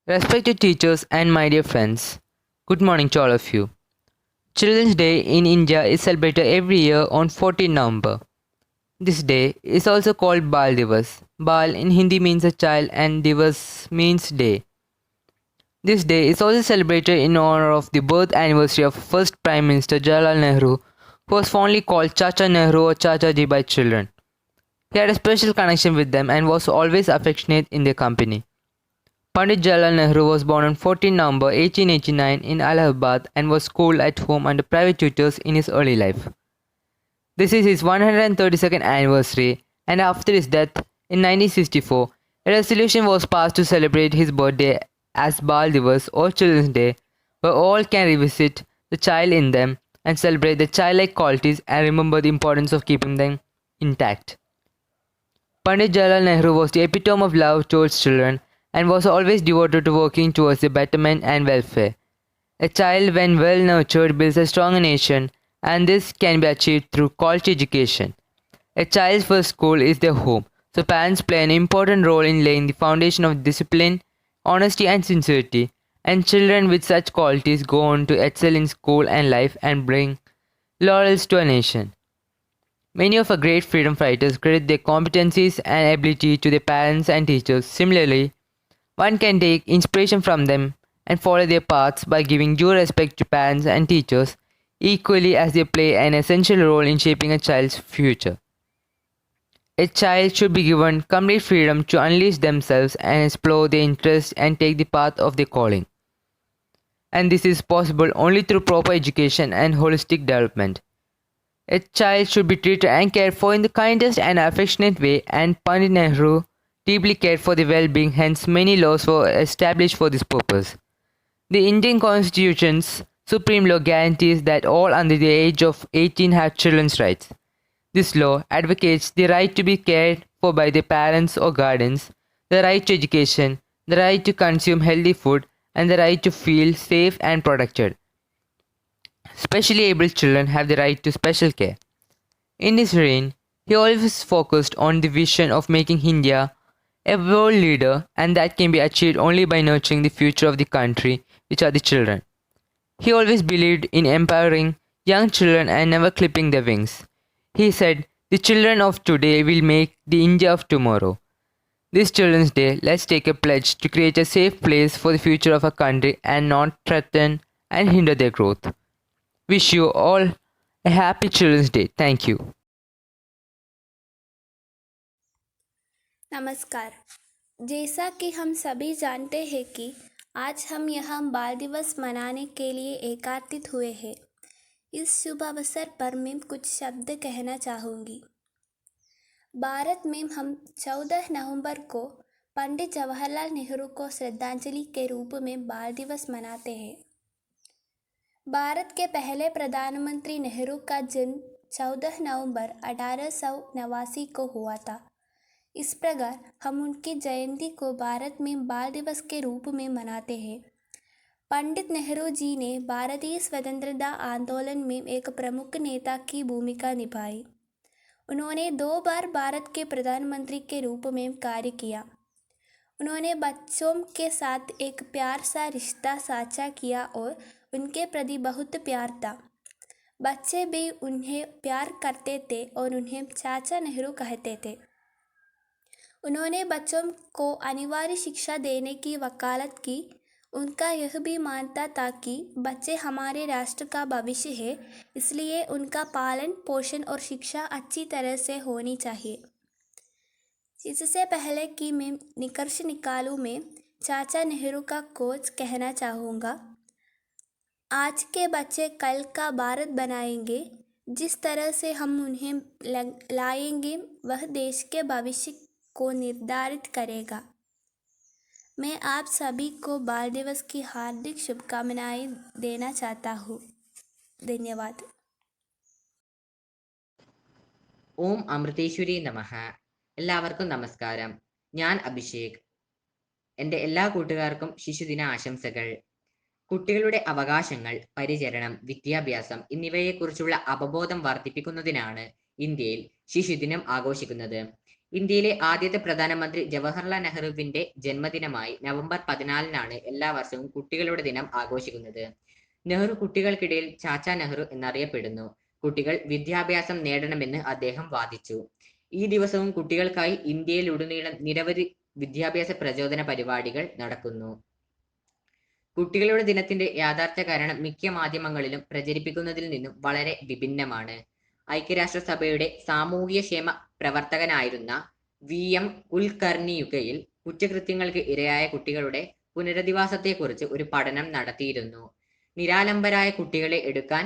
Respected teachers and my dear friends, good morning to all of you. Children's Day in India is celebrated every year on 14 November. This day is also called Bal Divas. Bal in Hindi means a child and Divas means day. This day is also celebrated in honor of the birth anniversary of first Prime Minister Jawaharlal Nehru, who was fondly called Chacha Nehru or Chacha Ji by children. He had a special connection with them and was always affectionate in their company. Pandit Jawaharlal Nehru was born on 14 November 1889 in Allahabad and was schooled at home under private tutors in his early life. This is his 132nd anniversary, and after his death in 1964, a resolution was passed to celebrate his birthday as Bal Divas or Children's Day, where all can revisit the child in them and celebrate the childlike qualities and remember the importance of keeping them intact. Pandit Jawaharlal Nehru was the epitome of love towards children and was always devoted to working towards their betterment and welfare. A child, when well nurtured, builds a stronger nation, and this can be achieved through quality education. A child's first school is their home, so parents play an important role in laying the foundation of discipline, honesty, and sincerity. And children with such qualities go on to excel in school and life and bring laurels to a nation. Many of our great freedom fighters credit their competencies and ability to their parents and teachers. Similarly, one can take inspiration from them and follow their paths by giving due respect to parents and teachers, equally as they play an essential role in shaping a child's future. A child should be given complete freedom to unleash themselves and explore their interests and take the path of their calling. And this is possible only through proper education and holistic development. A child should be treated and cared for in the kindest and affectionate way, and Pandit Nehru deeply cared for the well-being, hence many laws were established for this purpose. The Indian Constitution's supreme law guarantees that all under the age of 18 have children's rights. This law advocates the right to be cared for by their parents or guardians, the right to education, the right to consume healthy food, and the right to feel safe and protected. Specially abled children have the right to special care. In his reign, he always focused on the vision of making India a world leader, and that can be achieved only by nurturing the future of the country, which are the children. He always believed in empowering young children and never clipping their wings. He said, "The children of today will make the India of tomorrow." This Children's Day, let's take a pledge to create a safe place for the future of our country and not threaten and hinder their growth. Wish you all a happy Children's Day. Thank you. नमस्कार। जैसा कि हम सभी जानते हैं कि आज हम यहाँ बाल दिवस मनाने के लिए एकत्रित हुए हैं। इस शुभ अवसर पर मैं कुछ शब्द कहना चाहूँगी। भारत में हम 14 नवंबर को पंडित जवाहरलाल नेहरू को श्रद्धांजलि के रूप में बाल दिवस मनाते हैं। भारत के पहले प्रधानमंत्री नेहरू का जन्म 14 नवंबर 1889 को हुआ था। इस प्रकार हम उनकी जयंती को भारत में बाल दिवस के रूप में मनाते हैं। पंडित नेहरू जी ने भारतीय स्वतंत्रता आंदोलन में एक प्रमुख नेता की भूमिका निभाई। उन्होंने 2 बार भारत के प्रधानमंत्री के रूप में कार्य किया। उन्होंने बच्चों के साथ एक प्यार सा रिश्ता साझा किया और उनके प्रति बहुत प्यार था। बच्चे भी उन्हें प्यार करते थे और उन्हें चाचा नेहरू कहते थे। उन्होंने बच्चों को अनिवार्य शिक्षा देने की वकालत की। उनका यह भी मानता था कि बच्चे हमारे राष्ट्र का भविष्य है, इसलिए उनका पालन पोषण और शिक्षा अच्छी तरह से होनी चाहिए। इससे पहले कि मैं निष्कर्ष निकालूं, मैं चाचा नेहरू का कोच कहना चाहूँगा। आज के बच्चे कल का भारत बनाएंगे। जिस तरह से हम उन्हें लाएंगे वह देश के भविष्य को निर्धारित करेगा। मैं आप सभी को बाल दिवस की हार्दिक शुभकामनाएं देना चाहता हूँ। धन्यवाद। ഓം അമൃതേശ്വരി നമഃ. എല്ലാവർക്കും നമസ്കാരം. ഞാൻ അഭിഷേക്. എൻ്റെ എല്ലാ കൂട്ടുകാർക്കും ശിശുദിന ആശംസകൾ. കുട്ടികളുടെ അവകാശങ്ങൾ, പരിചരണം, വിദ്യാഭ്യാസം എന്നിവയെക്കുറിച്ചുള്ള അവബോധം വർദ്ധിപ്പിക്കുന്നതിനാണ് ഇന്ത്യയിൽ ശിശുദിനം ആഘോഷിക്കുന്നത്. ഇന്ത്യയിലെ ആദ്യത്തെ പ്രധാനമന്ത്രി ജവഹർലാൽ നെഹ്റുവിന്റെ ജന്മദിനമായി നവംബർ 14-നാണ് എല്ലാ വർഷവും കുട്ടികളുടെ ദിനം ആഘോഷിക്കുന്നത്. നെഹ്റു കുട്ടികൾക്കിടയിൽ ചാച്ചാ നെഹ്റു എന്നറിയപ്പെടുന്നു. കുട്ടികൾ വിദ്യാഭ്യാസം നേടണമെന്ന് അദ്ദേഹം വാദിച്ചു. ഈ ദിവസവും കുട്ടികൾക്കായി ഇന്ത്യയിലുടനീളം നിരവധി വിദ്യാഭ്യാസ പ്രചോദന പരിപാടികൾ നടക്കുന്നു. കുട്ടികളുടെ ദിനത്തിന്റെ യാഥാർത്ഥ്യ കാരണം മിക്ക മാധ്യമങ്ങളിലും പ്രചരിപ്പിക്കുന്നതിൽ നിന്നും വളരെ വിഭിന്നമാണ്. ഐക്യരാഷ്ട്രസഭയുടെ സാമൂഹ്യക്ഷേമ പ്രവർത്തകനായിരുന്ന VM കുൽക്കർണിയുകയിൽ കുറ്റകൃത്യങ്ങൾക്ക് ഇരയായ കുട്ടികളുടെ പുനരധിവാസത്തെക്കുറിച്ച് ഒരു പഠനം നടത്തിയിരുന്നു. നിരാലംബരായ കുട്ടികളെ എടുക്കാൻ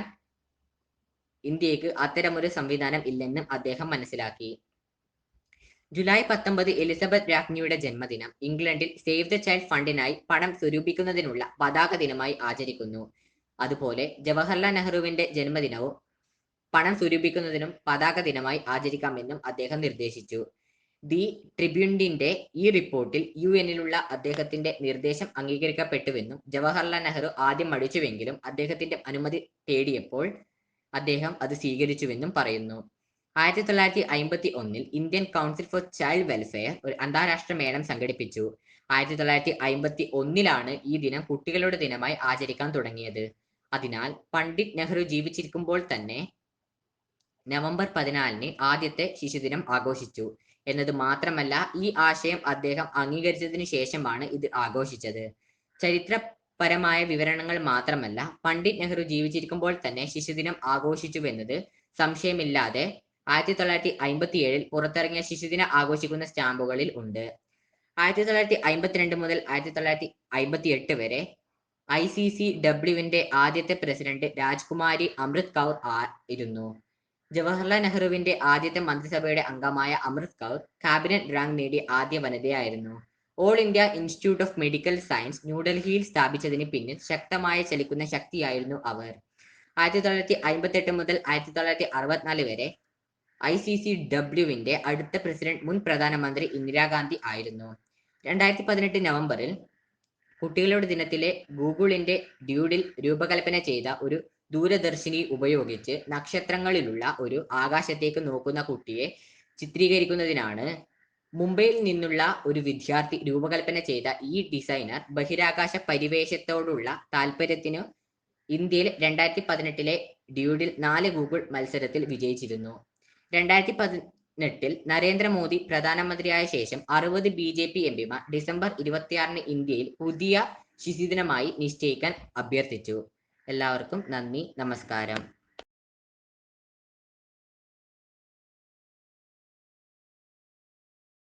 ഇന്ത്യക്ക് അത്തരമൊരു സംവിധാനം ഇല്ലെന്നും അദ്ദേഹം മനസ്സിലാക്കി. ജൂലൈ 19 എലിസബത്ത് രാജ്ഞിയുടെ ജന്മദിനം ഇംഗ്ലണ്ടിൽ സേവ് ദ ചൈൽഡ് ഫണ്ടിനായി പണം സ്വരൂപിക്കുന്നതിനുള്ള പതാക ദിനമായി ആചരിക്കുന്നു. അതുപോലെ ജവഹർലാൽ നെഹ്റുവിന്റെ ജന്മദിനവും പണം സ്വരൂപിക്കുന്നതിനും പതാക ദിനമായി ആചരിക്കാമെന്നും അദ്ദേഹം നിർദ്ദേശിച്ചു. ദി ട്രിബ്യൂണിന്റെ ഈ റിപ്പോർട്ടിൽ UN-ലുള്ള അദ്ദേഹത്തിന്റെ നിർദ്ദേശം അംഗീകരിക്കപ്പെട്ടുവെന്നും ജവഹർലാൽ നെഹ്റു ആദ്യം മടിച്ചുവെങ്കിലും അദ്ദേഹത്തിന്റെ അനുമതി തേടിയപ്പോൾ അദ്ദേഹം അത് സ്വീകരിച്ചുവെന്നും പറയുന്നു. 1951 Indian council for child welfare ഒരു അന്താരാഷ്ട്ര മേളം സംഘടിപ്പിച്ചു. 1951 ഈ ദിനം കുട്ടികളുടെ ദിനമായി ആചരിക്കാൻ തുടങ്ങിയത്. അതിനാൽ പണ്ഡിറ്റ് നെഹ്റു ജീവിച്ചിരിക്കുമ്പോൾ തന്നെ നവംബർ 14 ആദ്യത്തെ ശിശുദിനം ആഘോഷിച്ചു എന്നത് മാത്രമല്ല, ഈ ആശയം അദ്ദേഹം അംഗീകരിച്ചതിനു ശേഷമാണ് ഇത് ആഘോഷിച്ചത്. ചരിത്രപരമായ വിവരണങ്ങൾ മാത്രമല്ല, പണ്ഡിറ്റ് നെഹ്റു ജീവിച്ചിരിക്കുമ്പോൾ തന്നെ ശിശുദിനം ആഘോഷിച്ചുവെന്നത് സംശയമില്ലാതെ 1957 പുറത്തിറങ്ങിയ ശിശുദിന ആഘോഷിക്കുന്ന സ്റ്റാമ്പുകളിൽ ഉണ്ട്. 1952 മുതൽ 1958 വരെ ICCWന്റെ ആദ്യത്തെ പ്രസിഡന്റ് രാജ്കുമാരി അമൃത് കൗർ ആയിരുന്നു. ജവഹർലാൽ നെഹ്റുവിന്റെ ആദ്യത്തെ മന്ത്രിസഭയുടെ അംഗമായ അമൃത് കൗർ കാബിനറ്റ് റാങ്ക് നേടിയ ആദ്യ വനിതയായിരുന്നു. All India institute of medical science ന്യൂഡൽഹിയിൽ സ്ഥാപിച്ചതിന് പിന്നിൽ ശക്തമായ ചലിക്കുന്ന ശക്തിയായിരുന്നു അവർ. 1958 മുതൽ 1964 വരെ ICCWന്റെ അടുത്ത പ്രസിഡന്റ് മുൻ പ്രധാനമന്ത്രി ഇന്ദിരാഗാന്ധി ആയിരുന്നു. 2018 നവംബറിൽ കുട്ടികളുടെ ദിനത്തിലെ ഗൂഗിളിന്റെ ഡ്യൂഡിൽ രൂപകൽപ്പന ചെയ്ത ഒരു ദൂരദർശിനി ഉപയോഗിച്ച് നക്ഷത്രങ്ങളിലുള്ള ഒരു ആകാശത്തേക്ക് നോക്കുന്ന കുട്ടിയെ ചിത്രീകരിക്കുന്നതിനാണ് മുംബൈയിൽ നിന്നുള്ള ഒരു വിദ്യാർത്ഥി രൂപകൽപ്പന ചെയ്ത ഈ ഡിസൈനർ ബഹിരാകാശ പരിവേഷത്തോടുള്ള താല്പര്യത്തിന് ഇന്ത്യയിൽ 2018 ഡ്യൂഡിൽ 4 ഗൂഗിൾ മത്സരത്തിൽ വിജയിച്ചിരുന്നു. 2018 നരേന്ദ്രമോദി പ്രധാനമന്ത്രിയായ ശേഷം 60 BJP MPമാർ ഡിസംബർ 26 ഇന്ത്യയിൽ പുതിയ ശിശുദിനമായി നിശ്ചയിക്കാൻ അഭ്യർത്ഥിച്ചു. എല്ലാവർക്കും നന്ദി, നമസ്കാരം.